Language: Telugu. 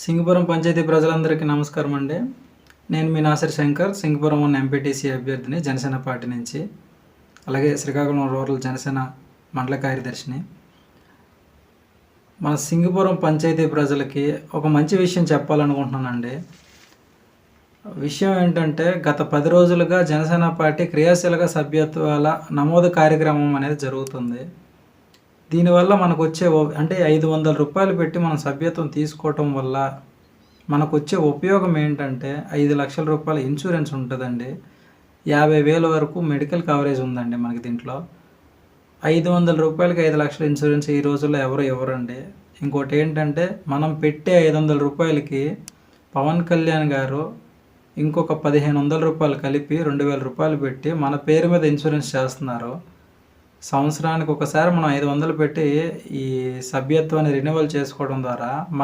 సింగపురం పంచాయతీ ప్రజలందరికీ నమస్కారం అండి. నేను మీ నాసర్ శంకర్, సింగపురం ఉన్న ఎంపీటీసీ అభ్యర్థిని జనసేన పార్టీ నుంచి. అలాగే శ్రీకాకుళం రూరల్ జనసేన మండల కార్యదర్శిని. మన సింగపురం పంచాయతీ ప్రజలకి ఒక మంచి విషయం చెప్పాలనుకుంటున్నానండి. విషయం ఏంటంటే, గత 10 రోజులుగా జనసేన పార్టీ క్రియాశీలక సభ్యత్వాల నమోదు కార్యక్రమం అనేది జరుగుతుంది. దీనివల్ల మనకొచ్చే అంటే 500 రూపాయలు పెట్టి మనం సభ్యత్వం తీసుకోవటం వల్ల మనకొచ్చే ఉపయోగం ఏంటంటే, 5 లక్షల రూపాయల ఇన్సూరెన్స్ ఉంటుందండి. 50,000 వరకు మెడికల్ కవరేజ్ ఉందండి మనకి దీంట్లో. 500 రూపాయలకి 5 లక్షల ఇన్సూరెన్స్ ఈ రోజుల్లో ఎవరు ఇవ్వరండి. ఇంకోటి ఏంటంటే, మనం పెట్టే 500 రూపాయలకి పవన్ కళ్యాణ్ గారు ఇంకొక 1,500 రూపాయలు కలిపి 2,000 రూపాయలు పెట్టి మన పేరు మీద ఇన్సూరెన్స్ చేస్తున్నారు. సంవత్సరానికి ఒకసారి మనం 500 పెట్టి ఈ సభ్యత్వాన్ని రెన్యువల్ చేసుకోవడం ద్వారా మన